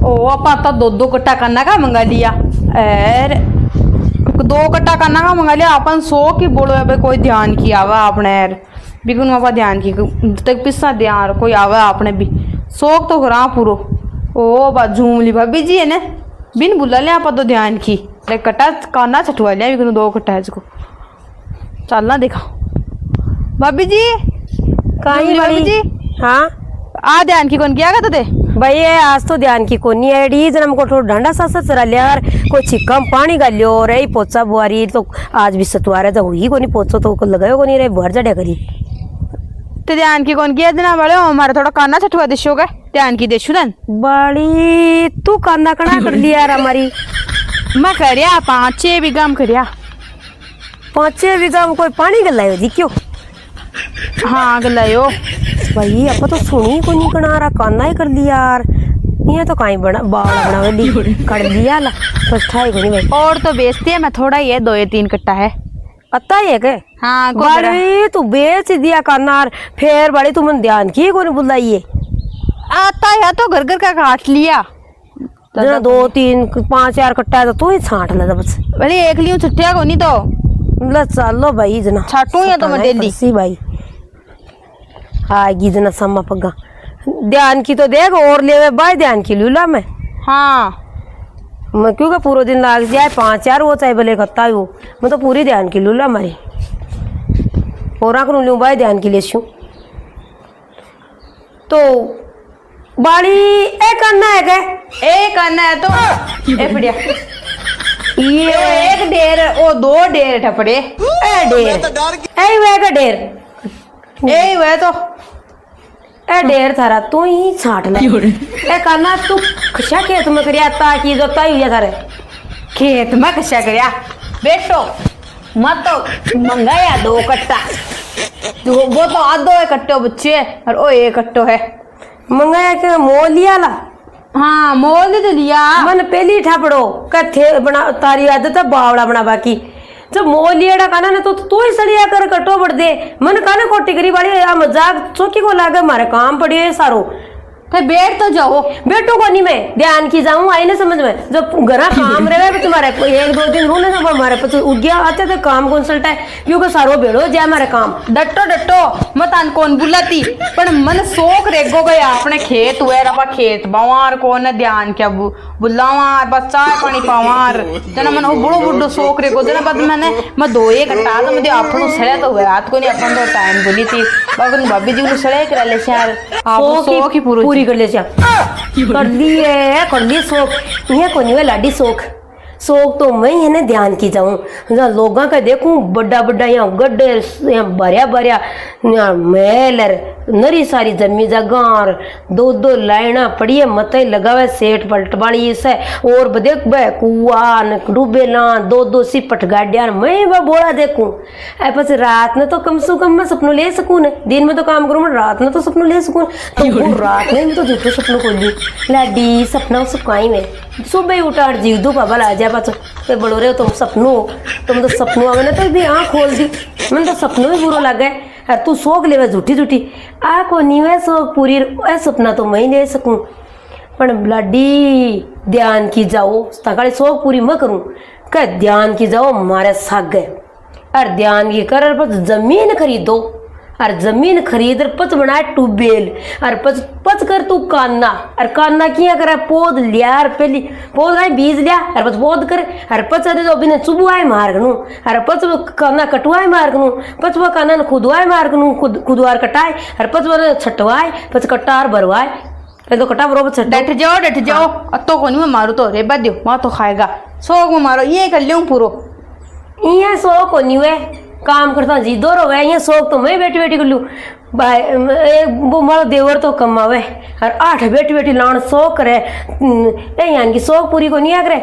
ओ अपा तो दो कट्टा करना का मंगा लिया एर 2 कट्टा करना का मंगा लिया अपन 100 की बोलो है कोई ध्यान की आवा आपने यार बिगुन बाबा ध्यान की तक पिस्सा ध्यान कोई आवा आपने भी शौक तो करा पूरो ओ बा झूम ली भाभी जी है ने बिन बुला लिया आप तो ध्यान की कट्टा काना छठवा लिया बिगुन 2 कट्टा है इसको चलना देखा भाभी जी कहीं भाभी जी हाँ आ ध्यान की कौन किया था ते भाई ये आज तो ध्यान की कोनी है डी जन्म को थोड़ा डंडा सा चरा लिया यार कोई छिक्कम पानी गालियो रे पोचा बुआरी तो आज भी सतवारा तो हुई कोनी पोचो तो लगायो कोनी रे भर जड़े करी ते ध्यान की कौन किया दिन वाले हमारा थोड़ा काना छठवा देशो का ध्यान की देशु दन बड़ी तू काना कना कर लिया यार हमारी मैं करिया 5-6 बीघा में करिया 5-6 बीघा में कोई पानी गलायो जी क्यों हाँ गलायो भाई आप तो सुनी को नहीं कना रहा काना ही कर लिया यार ये तो कहीं बना बाड़ा बना ली कर लिया ला तो ठाई को नहीं भाई और तो बेचती है मैं थोड़ा ही है 2-3 कट्टा है पता ही है के हाँ बड़ी तू बेच दिया काना फिर बड़ी तुमने ध्यान की को नहीं बुलाइए आता है तो घर घर का काट लिया जना 2-3-5-4 कट्टा है तो तू ही छांट ले बस भले एक लियो छुट्टिया को नहीं तो ले चलो भाई जना छाटू या तो मैं डेली सी भाई आएगी जना सम्मा पग्गा ध्यान की तो देख और ले भाई ध्यान की लूला मैं हाँ मैं क्योंकि पूरा दिन लाग जाए 5-4 वो चाहे भले कत्ता ही हो मैं तो पूरी ध्यान की लूला मारी और आंख लूँ भाई ध्यान की ले तो बाड़ी एक अन्ना है क्या एक अन्ना है तो ए बढ़िया ये एक ढेर ओ 2 ढेर ठपड़े ए ढेर ए वे का ढेर ए वे तो ए ढेर थारा तू ही छाट ले ए काना तू खशा खेत में करिया ताकि जो ताई हुआ थारे खेत में कशा करिया बेटो मत तो मंगाया 2 कट्टा वो तो आधो है कट्टो बच्चे और ओ 1 कट्टो है मंगाया के मोल लिया ला हाँ मोल तो लिया मन पहली ठापड़ो कथे बना तारी आदत है बावड़ा बना बाकी जब मोल लिया काना ने तो तू ही सड़िया कर कटो बढ़ दे मन काने कोटी करी वाली मजाक चौकी को लागे मारे काम पड़ी है सारो बैठ तो जाओ बैठो को नहीं मैं ध्यान की जाऊं आई ना समझ में जब घरा काम रहे तुम्हारे 1-2 दिन रोने सब हमारे पति उठ गया आते थे काम कौन सलटा है क्योंकि सारो बेड़ो जाए हमारे काम डटो डटो मत आन कौन बुलाती पर मन शौक रेगो गया अपने खेत हुए रबा खेत बावार कौन ध्यान क्या बुलावार बस चाय पानी पावार जना मन बुढ़ो बुढ़ो शौक रेगो जना बाद मैंने मैं 2-1 कट्टा तो मुझे आपनो सड़े तो हुआ रात को नहीं अपन तो टाइम बोली थी बाबू भाभी जी को सड़े करा ले यार आप शौक ही पूरी कर ले कर ली शौक ये को नहीं लाडी शौक तो मैं है ना ध्यान की जाऊं लोगों का देखूं बड़ा बड़ा यहाँ गड्ढे यहाँ भरिया यहाँ महल नरी सारी जमी जगह 2-2 लाइना पड़ी है मत लगावे सेठ पलट वाली से और देख बे कुआ डूबे ना 2-2 सिपट गाड़िया मैं वह बोला देखूं बस रात में तो कम से कम मैं सपनों ले सकूं न दिन में तो काम करूं मैं रात में तो सपनों ले सकूं तो वो रात में तो झूठे सपनों को ली लाडी सपना सुखाई में सुबह उठा जीव दो बाबा आ जाए पाचो बड़ो रहे तुम तो सपनों आवे ना तो भी आँख खोल दी मैंने तो सपनों ही बुरो लगे यार तू शौक ले झूठी आ को नहीं वह शौक पूरी सपना तो मैं ले सकूं पर ब्लडी ध्यान की जाओ तकाड़ी शौक पूरी मैं करूं क्या ध्यान की जाओ मारे साग गए और ध्यान की कर पर जमीन खरीदो और जमीन खरीद पच बनाए ट्यूबवेल और पच कर तू काना किया करे पौध लिया पहली पौध का बीज लिया और पच पौध करे और पच जो बिना चुबुआए मार्गनू और पच काना कटवाए मार्गनू पच वो काना खुदवाए मार्गनू खुदवार कटाए और पच वो छटवाए पच कटार भरवाए तो कटा बरोबर डट जाओ अतो को नहीं मैं मारू तो रेबा दियो माँ तो खाएगा शौक में मारो ये कर लियो पूरो ये शौक को नहीं हुए काम करता जी दो रो ये शौक तो मैं बैठी कर लूँ वो मारो देवर तो कमावे और 8 बैठी लाण शौक करे यानी कि शौक पूरी को नहीं आ करे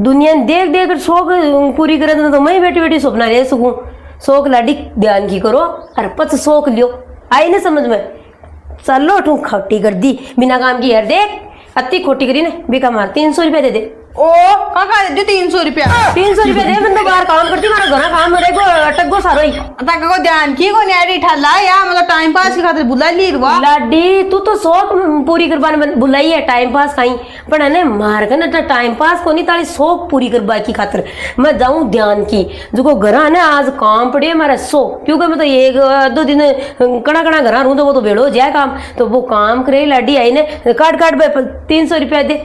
दुनिया देख कर शौक पूरी करे तो मैं बैठी सपना ले सकूँ शौक लाडी ध्यान की करो और पच शौक लियो आई ना समझ में चलो ठू खट्टी कर दी बिना काम की यार देख अति खोटी करी ने बिका मार 300 रुपये दे ओ काका दे 300 रुपया 300 रुपया दे, मैं तो बाहर काम करती, मेरा घना काम मेरे को अटक गो सारो ही। तक को ध्यान की को न्यारी ठल्ला या मतलब टाइम पास की खातिर बुला ली रवा। लाडी तू तो शौक पूरी करवाने बुलाई है, टाइम पास कहीं पर है मार के ना टाइम पास को नहीं, तारी शौक पूरी करवा की खातिर मैं जाऊं ध्यान की। जो घर है ना आज काम पड़े हमारा सो, क्योंकि मैं तो एक दो दिन कड़ा कड़ा घर रहूं तो वो तो बेड़ो हो जाए काम, तो वो काम करे। लाडी आई ने काट 300 रुपया दे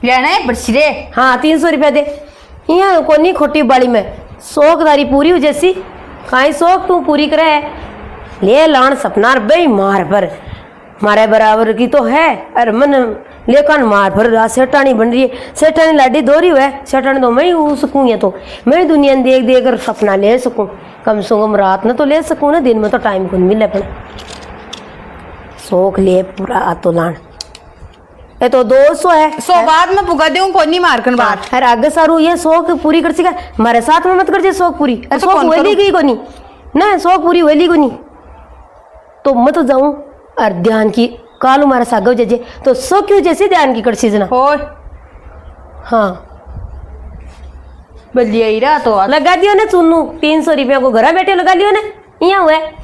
लेना है बड़सिरे। हाँ 300 रुपया दे। यहाँ को नहीं खोटी बाड़ी में शौकदारी पूरी हो जैसी काई शौक तू पूरी करे है। ले लान सपना बई मार पर मारे बराबर की तो है, अरे मन लेकिन मार पर सेठानी बन रही है। सेठानी लाडी दो रही है, सेठानी तो मैं ही सकूँ, या तो मैं दुनिया देख देख कर सपना ले सकूँ, कम से कम रात में तो ले सकूँ ना, दिन में तो टाइम को मिले अपने शौक ले पूरा तो लान। ये तो 200 है, 100 बाद में पुगा दूं को नहीं मार कर बात। अरे आगे सारू ये शौक पूरी कर सका, हमारे साथ में मत कर जे शौक पूरी। तो शौक वेली गई को नहीं ना, शौक पूरी वेली को नहीं तो मैं तो जाऊं और ध्यान की कालू मारा सागव जे तो सो क्यों जैसे ध्यान की कर सीजना हो। हाँ बलिया ही रहा तो लगा दियो ने चुन्नू 300 रुपया को घर बैठे लगा लियो ने, यहाँ हुआ है